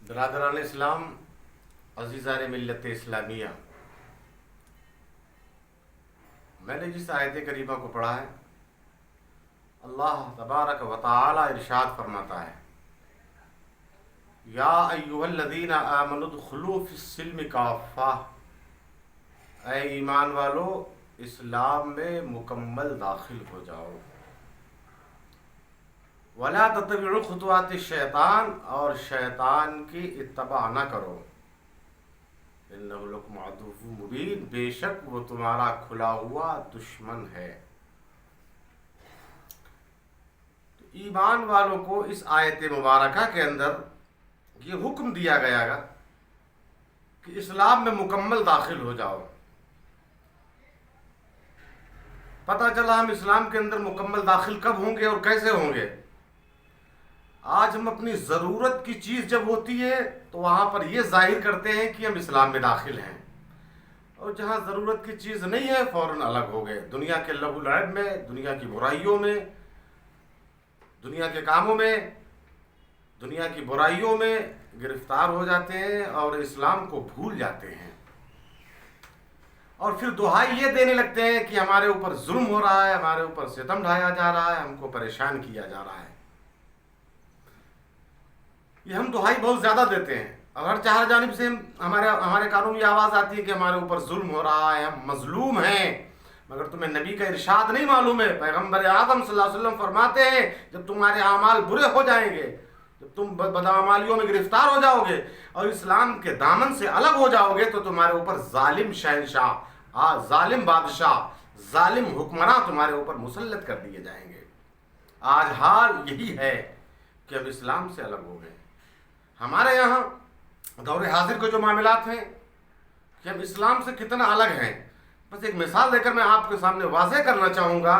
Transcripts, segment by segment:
برادران اسلام، عزیزان ملت اسلامیہ، میں نے جس آیت کریمہ کو پڑھا ہے، اللہ تبارک و تعالی ارشاد فرماتا ہے، یا ایھا الذین آمنوا ادخلوا فی السلم کافہ، اے ایمان والو اسلام میں مکمل داخل ہو جاؤ، ولا تتبعوا خطوات الشیطان، اور شیطان کی اتباع نہ کرو، انہ لکم عدو مبین، بے شک وہ تمہارا کھلا ہوا دشمن ہے۔ تو ایمان والوں کو اس آیت مبارکہ کے اندر یہ حکم دیا گیا گا کہ اسلام میں مکمل داخل ہو جاؤ۔ پتہ چلا ہم اسلام کے اندر مکمل داخل کب ہوں گے اور کیسے ہوں گے؟ آج ہم اپنی ضرورت کی چیز جب ہوتی ہے تو وہاں پر یہ ظاہر کرتے ہیں کہ ہم اسلام میں داخل ہیں، اور جہاں ضرورت کی چیز نہیں ہے فوراً الگ ہو گئے، دنیا کے لہو و لعب میں، دنیا کی برائیوں میں، دنیا کے کاموں میں، دنیا کی برائیوں میں گرفتار ہو جاتے ہیں اور اسلام کو بھول جاتے ہیں، اور پھر دہائی یہ دینے لگتے ہیں کہ ہمارے اوپر ظلم ہو رہا ہے، ہمارے اوپر ستم ڈھایا جا رہا ہے، ہم کو پریشان کیا جا رہا ہے۔ یہ ہم دہائی بہت زیادہ دیتے ہیں، اور ہر چار جانب سے ہمارے کانوں میں یہ آواز آتی ہے کہ ہمارے اوپر ظلم ہو رہا ہے، ہم مظلوم ہیں، مگر تمہیں نبی کا ارشاد نہیں معلوم ہے؟ پیغمبر اعظم صلی اللہ علیہ وسلم فرماتے ہیں جب تمہارے اعمال برے ہو جائیں گے، جب تم بدعمالیوں میں گرفتار ہو جاؤ گے اور اسلام کے دامن سے الگ ہو جاؤ گے تو تمہارے اوپر ظالم شہنشاہ، ظالم بادشاہ، ظالم حکمراں تمہارے اوپر مسلط کر دیے جائیں گے۔ آج حال یہی ہے کہ اب اسلام سے الگ ہو گئے۔ ہمارے یہاں دور حاضر کے جو معاملات ہیں کہ ہم اسلام سے کتنا الگ ہیں، بس ایک مثال دے کر میں آپ کے سامنے واضح کرنا چاہوں گا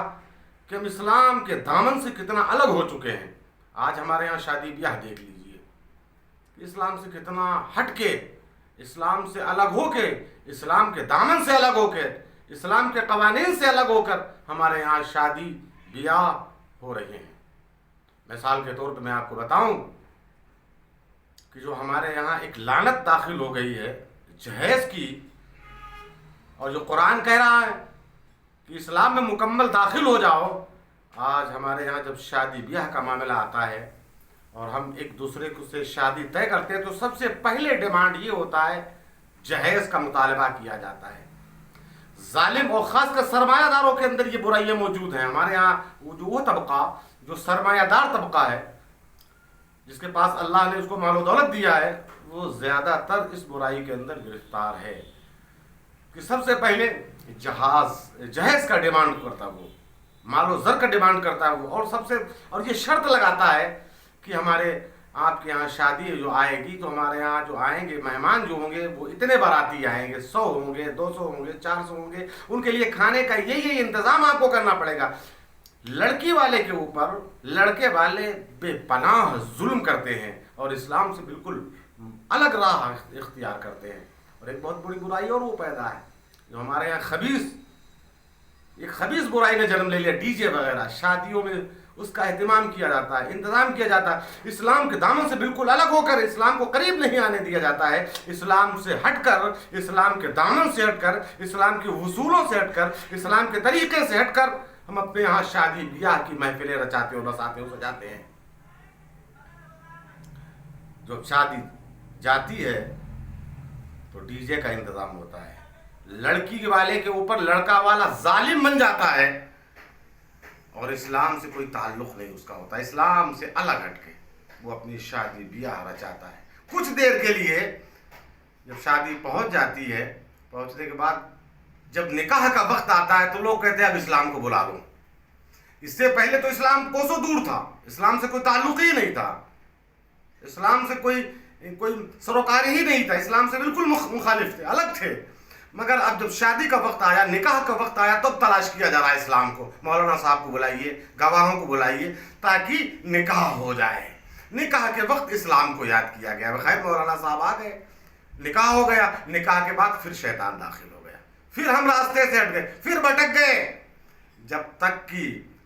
کہ ہم اسلام کے دامن سے کتنا الگ ہو چکے ہیں۔ آج ہمارے یہاں شادی بیاہ دیکھ لیجئے، اسلام سے کتنا ہٹ کے، اسلام سے الگ ہو کے، اسلام کے دامن سے الگ ہو کے، اسلام کے قوانین سے الگ ہو کر ہمارے یہاں شادی بیاہ ہو رہے ہیں۔ مثال کے طور پہ میں آپ کو بتاؤں کہ جو ہمارے یہاں ایک لعنت داخل ہو گئی ہے جہیز کی، اور جو قرآن کہہ رہا ہے کہ اسلام میں مکمل داخل ہو جاؤ، آج ہمارے یہاں جب شادی بیاہ کا معاملہ آتا ہے اور ہم ایک دوسرے کو سے شادی طے کرتے ہیں تو سب سے پہلے ڈیمانڈ یہ ہوتا ہے، جہیز کا مطالبہ کیا جاتا ہے۔ ظالم اور خاص کر سرمایہ داروں کے اندر یہ برائیاں موجود ہیں۔ ہمارے یہاں وہ طبقہ جو سرمایہ دار طبقہ ہے، جس کے پاس اللہ نے اس کو مال و دولت دیا ہے، وہ زیادہ تر اس برائی کے اندر گرفتار ہے کہ سب سے پہلے جہیز کا ڈیمانڈ کرتا ہے، وہ مال و زر کا ڈیمانڈ کرتا ہے وہ، اور یہ شرط لگاتا ہے کہ ہمارے آپ کے یہاں شادی جو آئے گی تو ہمارے یہاں جو آئیں گے مہمان جو ہوں گے وہ اتنے باراتی آئیں گے، 100 ہوں گے، 200 ہوں گے، 400 ہوں گے، ان کے لیے کھانے کا یہی انتظام آپ کو کرنا پڑے گا۔ لڑکی والے کے اوپر لڑکے والے بے پناہ ظلم کرتے ہیں اور اسلام سے بالکل الگ راہ اختیار کرتے ہیں، اور ایک بہت بڑی برائی اور وہ پیدا ہے جو ہمارے یہاں ایک خبیث برائی نے جنم لے لیا، ڈی جے وغیرہ، شادیوں میں اس کا اہتمام کیا جاتا ہے، انتظام کیا جاتا ہے، اسلام کے دامن سے بالکل الگ ہو کر اسلام کو قریب نہیں آنے دیا جاتا ہے، اسلام سے ہٹ کر، اسلام کے دامن سے ہٹ کر، اسلام کے اصولوں سے ہٹ کر، اسلام کے طریقے سے ہٹ کر ہم اپنے یہاں شادی بیاہ کی محفلیں رچاتے اور بساتے اور سجاتے ہیں۔ جو شادی جاتی ہے تو ڈی جے کا انتظام ہوتا ہے، لڑکی والے کے اوپر لڑکا والا ظالم بن جاتا ہے اور اسلام سے کوئی تعلق نہیں اس کا ہوتا، اسلام سے الگ ہٹ کے وہ اپنی شادی بیاہ رچاتا ہے۔ کچھ دیر کے لیے جب شادی پہنچ جاتی ہے، پہنچنے کے بعد جب نکاح کا وقت آتا ہے تو لوگ کہتے ہیں اب اسلام کو بلا لو۔ اس سے پہلے تو اسلام کوسوں دور تھا، اسلام سے کوئی تعلق ہی نہیں تھا، اسلام سے کوئی سروکار ہی نہیں تھا، اسلام سے بالکل مخالف تھے، الگ تھے، مگر اب جب شادی کا وقت آیا، نکاح کا وقت آیا، تب تلاش کیا جا رہا ہے اسلام کو۔ مولانا صاحب کو بلائیے، گواہوں کو بلائیے تاکہ نکاح ہو جائے۔ نکاح کے وقت اسلام کو یاد کیا گیا، بخیر مولانا صاحب آ گئے، نکاح ہو گیا، نکاح کے بعد پھر شیطان داخل ہو گیا، پھر ہم راستے سے ہٹ گئے، پھر بھٹک گئے، جب تک کہ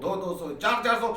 200-200, 400-400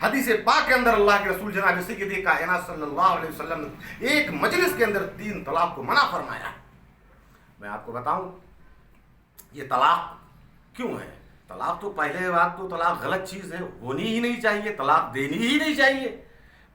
حدیث پاک کے اندر اللہ کے رسول جناب سید کائنات صلی اللہ علیہ وسلم نے ایک مجلس کے اندر 3 طلاق کو منع فرمایا. میں آپ کو بتاؤں یہ طلاق کیوں ہے. طلاق تو پہلے بات تو طلاق غلط چیز ہے, ہونی ہی نہیں چاہیے, طلاق دینی ہی نہیں چاہیے.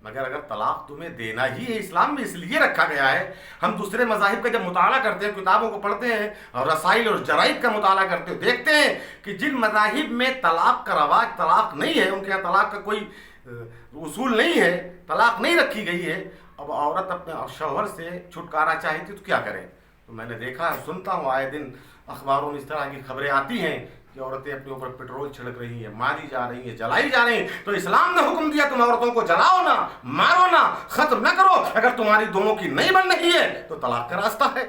مگر اگر طلاق تمہیں دینا ہی ہے, اسلام میں اس لیے رکھا گیا ہے. ہم دوسرے مذاہب کا جب مطالعہ کرتے ہیں, کتابوں کو پڑھتے ہیں اور رسائل اور جرائد کا مطالعہ کرتے ہیں, دیکھتے ہیں کہ جن مذاہب میں طلاق کا رواج طلاق نہیں ہے, ان کے یہاں طلاق کا کوئی اصول نہیں ہے, طلاق نہیں رکھی گئی ہے. اب عورت اپنے شوہر سے چھٹکارا چاہتی تو کیا کرے. تو میں نے دیکھا, سنتا ہوں آئے دن اخباروں میں اس طرح کی خبریں آتی ہیں کہ عورتیں اپنے اوپر پیٹرول چھڑک رہی ہیں, ماری جا رہی ہیں, جلائی جا رہی ہیں. تو اسلام نے حکم دیا تم عورتوں کو جلاؤ نہ, مارو نہ, ختم نہ کرو. اگر تمہاری دونوں کی نہیں بن رہی ہے تو طلاق کا راستہ ہے.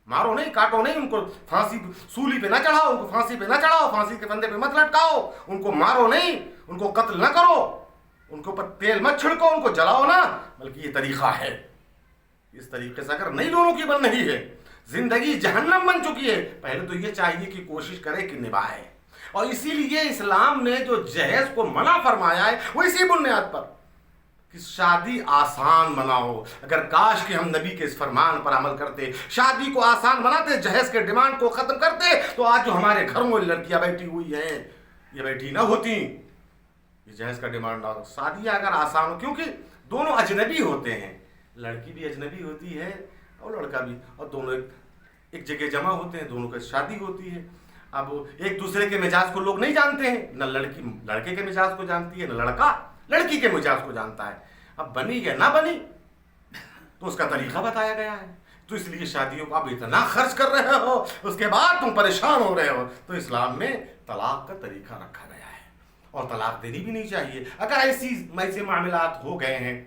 مارو نہیں, کاٹو نہیں, ان کو پھانسی سولی پہ نہ چڑھاؤ, ان کو پھانسی پہ نہ چڑھاؤ, پھانسی کے پندے پہ مت لٹکاؤ, ان کو مارو نہیں, ان کو قتل نہ کرو, ان کے اوپر تیل مت چھڑکو, ان کو جلاؤ نہ. بلکہ یہ طریقہ ہے. اس طریقے سے اگر نہیں دونوں کی بن رہی ہے, زندگی جہنم بن چکی ہے, پہلے تو یہ چاہیے کہ کوشش کرے کہ نبھائے. اور اسی لیے اسلام نے جو جہیز کو منع فرمایا ہے وہ اسی بنیاد پر کہ شادی آسان بناؤ. اگر کاش کہ ہم نبی کے اس فرمان پر عمل کرتے, شادی کو آسان بناتے, جہیز کے ڈیمانڈ کو ختم کرتے, تو آج جو ہمارے گھروں میں لڑکیاں بیٹھی ہوئی ہیں یہ بیٹھی نہ ہوتی. یہ جہیز کا ڈیمانڈ نہ ہو. شادی اگر آسان ہو, کیونکہ دونوں اجنبی ہوتے ہیں, لڑکی بھی اجنبی ہوتی ہے اور لڑکا بھی, اور دونوں ایک جگہ جمع ہوتے ہیں, دونوں کی شادی ہوتی ہے. اب ایک دوسرے کے مزاج کو لوگ نہیں جانتے ہیں, نہ لڑکی لڑکے کے مزاج کو جانتی ہے, نہ لڑکا لڑکی کے مزاج کو جانتا ہے. اب بنی یا نہ بنی تو اس کا طریقہ بتایا گیا ہے. تو اس لیے شادیوں کو آپ اتنا خرچ کر رہے ہو, اس کے بعد تم پریشان ہو رہے ہو. تو اسلام میں طلاق کا طریقہ رکھا گیا ہے, اور طلاق دینی بھی نہیں چاہیے. اگر ایسے معاملات ہو گئے ہیں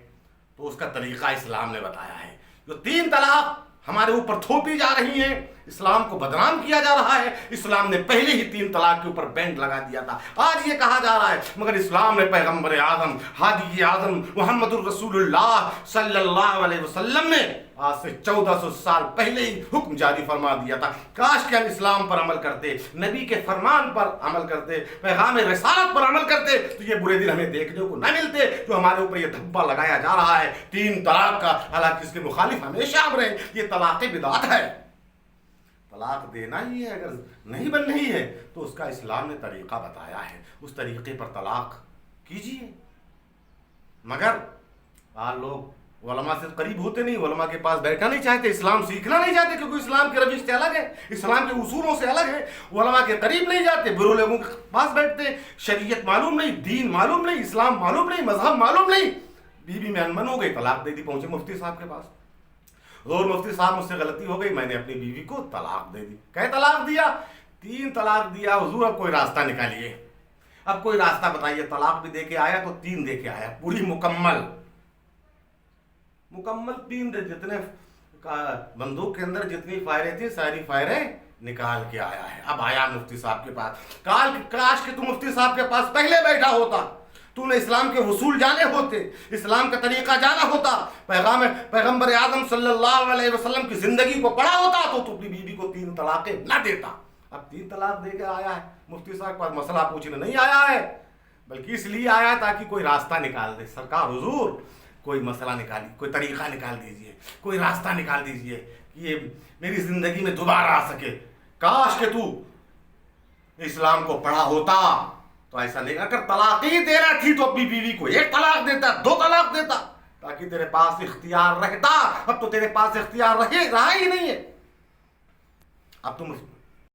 تو اس کا طریقہ اسلام نے بتایا ہے. جو 3 طلاق ہمارے اوپر تھوپی جا رہی ہیں, اسلام کو بدنام کیا جا رہا ہے, اسلام نے پہلے ہی 3 طلاق کے اوپر بینڈ لگا دیا تھا. آج یہ کہا جا رہا ہے مگر اسلام نے پیغمبر اعظم ہادی اعظم محمد الرسول اللہ صلی اللہ علیہ وسلم نے آج سے 1400 سال پہلے ہی حکم جاری فرما دیا تھا. کاش کہ ہم اسلام پر عمل کرتے, نبی کے فرمان پر عمل کرتے, پیغام رسالت پر عمل کرتے, تو یہ برے دن ہمیں دیکھنے کو نہ ملتے جو ہمارے اوپر یہ دھبا لگایا جا رہا ہے 3 طلاق کا. حالانکہ اس کے مخالف ہمیشہ ہم رہے, یہ طلاق بدعت ہے. طلاق دینا ہی ہے, اگر نہیں بن رہی ہے تو اس کا اسلام نے طریقہ بتایا ہے, اس طریقے پر طلاق کیجیے. مگر آج لوگ علماء سے قریب ہوتے نہیں, علماء کے پاس بیٹھنا نہیں چاہتے, اسلام سیکھنا نہیں چاہتے, کیونکہ اسلام کے روش سے الگ ہے, اسلام کے اصولوں سے الگ ہے. علماء کے قریب نہیں جاتے, برو لوگوں کے پاس بیٹھتے, شریعت معلوم نہیں, دین معلوم نہیں, اسلام معلوم نہیں, مذہب معلوم نہیں. بیوی میں انمن ہو گئی, طلاق دے دی, پہنچے مفتی صاحب کے پاس, اور مفتی صاحب مجھ سے غلطی ہو گئی, میں نے اپنی بیوی کو طلاق دے دی. کہے طلاق دیا, 3 طلاق دیا. حضور اب کوئی راستہ نکالیے, اب کوئی راستہ بتائیے. طلاق بھی دے کے آیا تو 3 دے کے آیا, پوری مکمل 3 دے, جتنے بندوق کے اندر جتنی فائریں تھیں ساری فائریں نکال کے آیا ہے. اب آیا مفتی صاحب کے پاس. کاش کہ تم مفتی صاحب کے پاس پہلے بیٹھا ہوتا, تو نے اسلام کے اصول جانے ہوتے, اسلام کا طریقہ جانا ہوتا, پیغمبر اعظم صلی اللہ علیہ وسلم کی زندگی کو پڑھا ہوتا, تو اپنی بیوی کو 3 طلاقیں نہ دیتا. اب 3 طلاق دے کے آیا ہے مفتی صاحب کے پاس, مسئلہ پوچھنے نہیں آیا ہے, بلکہ اس لیے آیا تاکہ کوئی راستہ نکال دے. سرکار حضور کوئی مسئلہ نکالی, کوئی طریقہ نکال دیجئے, کوئی راستہ نکال دیجئے کہ یہ میری زندگی میں دوبارہ آ سکے. کاش کہ تو اسلام کو پڑھا ہوتا تو ایسا نہیں. اگر طلاق ہی دینا تھی تو اپنی بیوی کو 1 طلاق دیتا, 2 طلاق دیتا, تاکہ تیرے پاس اختیار رہتا. اب تو تیرے پاس اختیار رہا ہی نہیں ہے. اب تم